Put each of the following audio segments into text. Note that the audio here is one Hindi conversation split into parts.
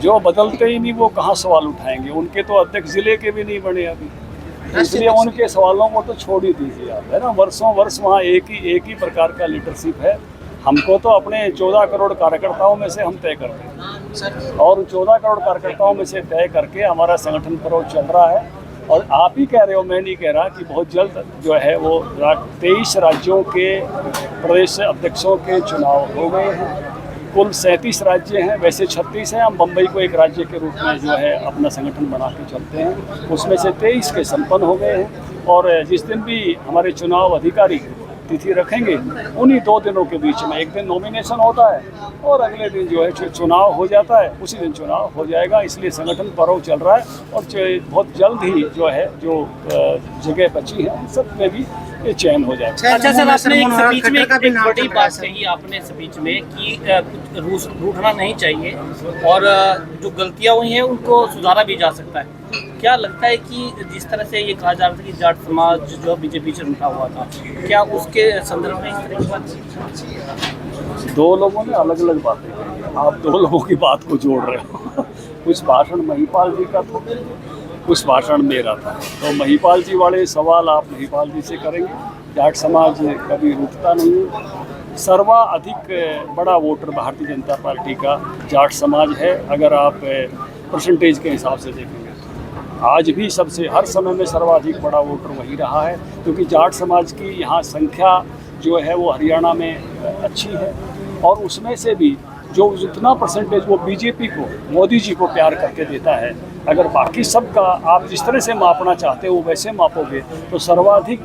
जो बदलते ही नहीं वो कहाँ सवाल उठाएंगे। उनके तो अध्यक्ष जिले के भी नहीं बने अभी, इसलिए उनके सवालों को तो छोड़ ही दीजिए आप, है ना। वर्षों वर्ष वहाँ एक ही प्रकार का लीडरशिप है। हमको तो अपने 14 करोड़ कार्यकर्ताओं में से हम तय करते हैं, और 14 करोड़ कार्यकर्ताओं में से तय करके हमारा संगठन पर्व चल रहा है। और आप ही कह रहे हो, मैं नहीं कह रहा, कि बहुत जल्द जो है वो 23 राज्यों के प्रदेश अध्यक्षों के चुनाव हो गए हैं। कुल 37 राज्य हैं, वैसे 36 हैं। हम बम्बई को एक राज्य के रूप में जो है अपना संगठन बना के चलते हैं, उसमें से 23 के संपन्न हो गए हैं। और जिस दिन भी हमारे चुनाव अधिकारी तिथि रखेंगे, उन्हीं 2 दिनों के बीच में एक दिन नॉमिनेशन होता है और अगले दिन जो है चुनाव हो जाता है, उसी दिन चुनाव हो जाएगा। इसलिए संगठन पर्व चल रहा है और बहुत जल्द ही जो है जो जगह बची है सब में भी ये चयन हो जाएगा। अच्छा सर, आपने एक स्पीच में एक बड़ी बात कही आपने स्पीच में कि कुछ रूठना नहीं चाहिए और जो गलतियां हुई हैं उनको सुधारा भी जा सकता है। क्या लगता है कि जिस तरह से ये कहा जा रहा था कि जाट समाज जो बीजेपी से उठा हुआ था, क्या उसके संदर्भ में इस तरह की बात? 2 लोगों ने अलग अलग बातें कही, आप 2 लोगों की बात को जोड़ रहे हो। कुछ भाषण महिपाल जी का था, कुछ भाषण मेरा था। तो महिपाल जी वाले सवाल आप महिपाल जी से करेंगे। जाट समाज कभी रुकता नहीं है। सर्वाधिक बड़ा वोटर भारतीय जनता पार्टी का जाट समाज है, अगर आप परसेंटेज के हिसाब से देखेंगे। आज भी सबसे हर समय में सर्वाधिक बड़ा वोटर वही रहा है, क्योंकि जाट समाज की यहाँ संख्या जो है वो हरियाणा में अच्छी है। और उसमें से भी जो जितना परसेंटेज वो बीजेपी को, मोदी जी को प्यार करके देता है, अगर बाकी सबका आप जिस तरह से मापना चाहते हो वैसे मापोगे तो सर्वाधिक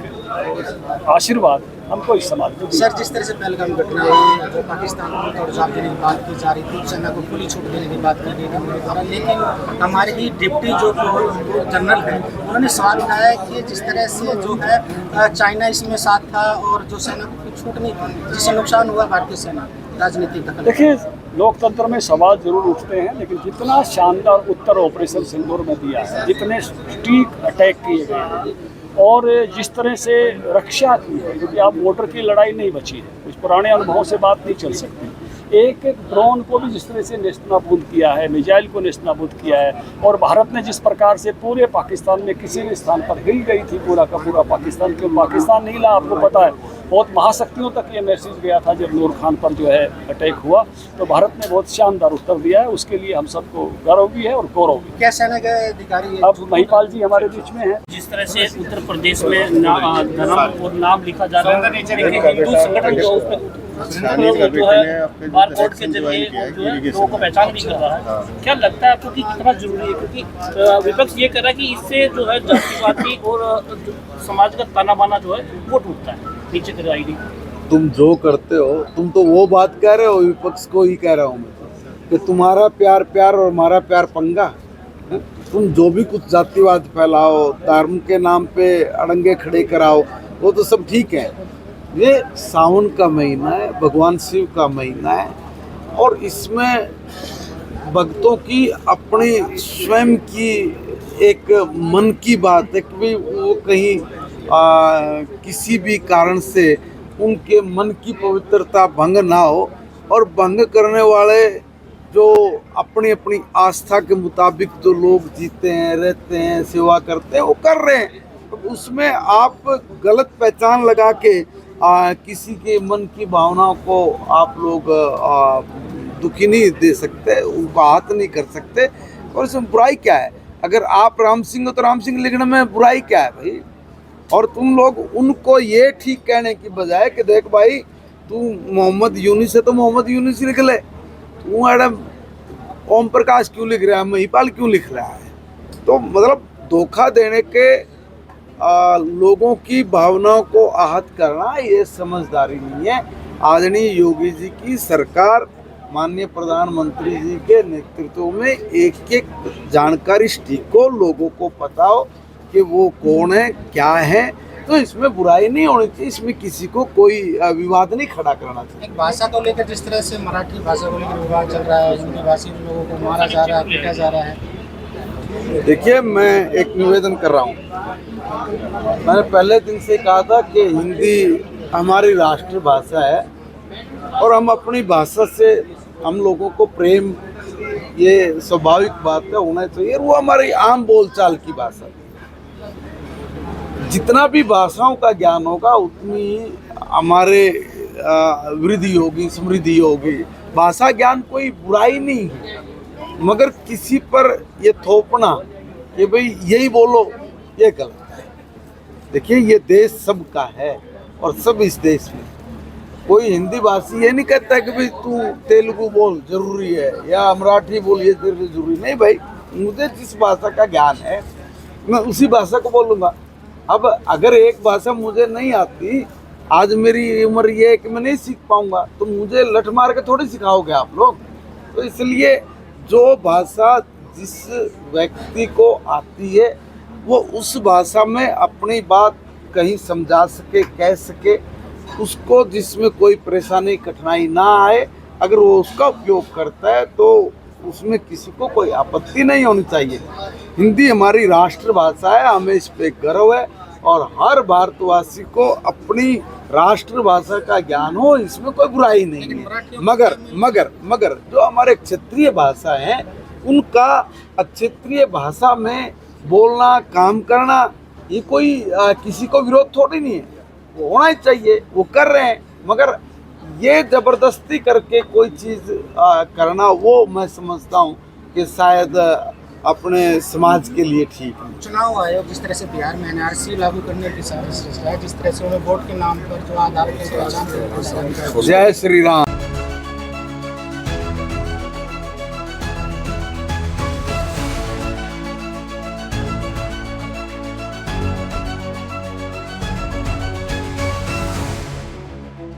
आशीर्वाद हमको इस समाज को। सर, जिस तरह से पहलगाम घटना हुई, जो पाकिस्तान को तोड़ छाप देने की बात की जा रही थी, सेना को खुली छूट देने की बात की गई थी, लेकिन हमारे ही डिप्टी जो जनरल है उन्होंने सवाल उठाया कि जिस तरह से जो है चाइना इसमें साथ था और जो सेना को कुछ छूट नहीं थी, जिससे नुकसान हुआ भारतीय सेना राजनीतिक दखल। देखिए, लोकतंत्र में सवाल जरूर उठते हैं, लेकिन जितना शानदार उत्तर ऑपरेशन सिंदूर में दिया है, जितने स्ट्रीक अटैक किए गए हैं और जिस तरह से रक्षा की है, क्योंकि आप वोटर की लड़ाई नहीं बची है, कुछ पुराने अनुभवों से बात नहीं चल सकती। एक एक ड्रोन को भी जिस तरह से नेस्तनाबूद किया है, मिसाइल को नेस्तनाबूद किया है, और भारत ने जिस प्रकार से पूरे पाकिस्तान में किसी भी स्थान पर हिल गई थी पूरा का पूरा पाकिस्तान, क्यों पाकिस्तान नहीं हिला आपको पता है, बहुत महाशक्तियों तक ये मैसेज गया था जब नूर खान पर जो है अटैक हुआ। तो भारत ने बहुत शानदार उत्तर दिया है, उसके लिए हम सबको गर्व भी है और गौरव भी। क्या सेना के अधिकारी अब महिपाल जी हमारे बीच में हैं। जिस तरह से उत्तर प्रदेश में धर्म और नाम लिखा जा रहा है, हिंदू संगठन जो जो है बारकोड के जरिए जो है लोगों को पहचान भी कर रहा है, क्या लगता है आपको कि कितना जरूरी है? क्योंकि विपक्ष ये कर रहा है कि इससे जो है जातिवादी और समाज का ताना बाना जो है वो टूटता है नीचे की आईडी। तुम जो करते हो, तुम तो वो बात कह रहे हो, विपक्ष को ही कह रहा हूँ मैं कि तुम्हारा प्यार प्यार और हमारा प्यार पंगा। तुम जो भी कुछ जातिवाद फैलाओ, धर्म के नाम पे अड़ंगे खड़े कराओ, वो तो सब ठीक है। ये सावन का महीना है, भगवान शिव का महीना है, और इसमें भक्तों की अपनी स्वयं की एक मन की बात है कि वो कहीं किसी भी कारण से उनके मन की पवित्रता भंग ना हो, और भंग करने वाले जो अपनी अपनी आस्था के मुताबिक जो लोग जीते हैं, रहते हैं, सेवा करते हैं, वो कर रहे हैं। तो उसमें आप गलत पहचान लगा के किसी के मन की भावनाओं को आप लोग दुखी नहीं दे सकते, उनको आहत नहीं कर सकते। और इसमें बुराई क्या है? अगर आप राम सिंह हो तो राम सिंह लिखने में बुराई क्या है भाई? और तुम लोग उनको ये ठीक कहने की बजाय कि देख भाई, तू मोहम्मद यूनिस है तो मोहम्मद यूनिस लिख ले, तू मैडम ओम प्रकाश क्यों लिख रहा है, महिपाल क्यों लिख रहा है? तो मतलब धोखा देने के लोगों की भावनाओं को आहत करना ये समझदारी नहीं है। आदरणीय योगी जी की सरकार, माननीय प्रधानमंत्री जी के नेतृत्व में एक एक जानकारी स्टिक को लोगों को पता हो कि वो कौन है, क्या है, तो इसमें बुराई नहीं होनी चाहिए, इसमें किसी को कोई विवाद नहीं खड़ा करना चाहिए। एक भाषा को लेकर जिस तरह से मराठी भाषा को लेकर विवाद चल रहा है, हिंदी भाषी लोगों को मारा जा रहा है, पीटा जा रहा है। देखिए, मैं एक निवेदन कर रहा हूँ। मैंने पहले दिन से कहा था कि हिंदी हमारी राष्ट्रभाषा है और हम अपनी भाषा से हम लोगों को प्रेम ये स्वाभाविक बात है, होना चाहिए। वो हमारी आम बोलचाल की भाषा, जितना भी भाषाओं का ज्ञान होगा उतनी हमारे वृद्धि होगी, समृद्धि होगी। भाषा ज्ञान कोई बुराई नहीं है, मगर किसी पर ये थोपना कि भाई यही बोलो, ये गलत है। देखिए, ये देश सबका है और सब इस देश में, कोई हिंदी भाषी ये नहीं कहता कि भाई तू तेलुगु बोल जरूरी है या मराठी बोल ये जरूरी नहीं। भाई, मुझे जिस भाषा का ज्ञान है मैं उसी भाषा को बोलूँगा। अब अगर एक भाषा मुझे नहीं आती, आज मेरी उम्र ये है कि मैं नहीं सीख पाऊंगा, तो मुझे लठ मार के थोड़ी सिखाओगे आप लोग। तो इसलिए जो भाषा जिस व्यक्ति को आती है वो उस भाषा में अपनी बात कहीं समझा सके, कह सके, उसको जिसमें कोई परेशानी कठिनाई ना आए, अगर वो उसका उपयोग करता है तो उसमें किसी को कोई आपत्ति नहीं होनी चाहिए। हिंदी हमारी राष्ट्रभाषा है, हमें इस पे गर्व है और हर भारतवासी को अपनी राष्ट्रभाषा का ज्ञान हो, इसमें कोई बुराई नहीं है। मगर जो हमारे क्षेत्रीय भाषा हैं उनका क्षेत्रीय भाषा में बोलना, काम करना, ये कोई किसी को विरोध थोड़ी नहीं है, वो होना ही चाहिए, वो कर रहे हैं। मगर ये जबरदस्ती करके कोई चीज़ करना, वो मैं समझता हूँ कि शायद अपने समाज के लिए ठीक है। चुनाव आयोग जिस तरह से बिहार में एनआरसी लागू करने की साजिश है, जिस तरह से उन्हें वोट के नाम पर जो आधार की पहचान। जय श्री राम।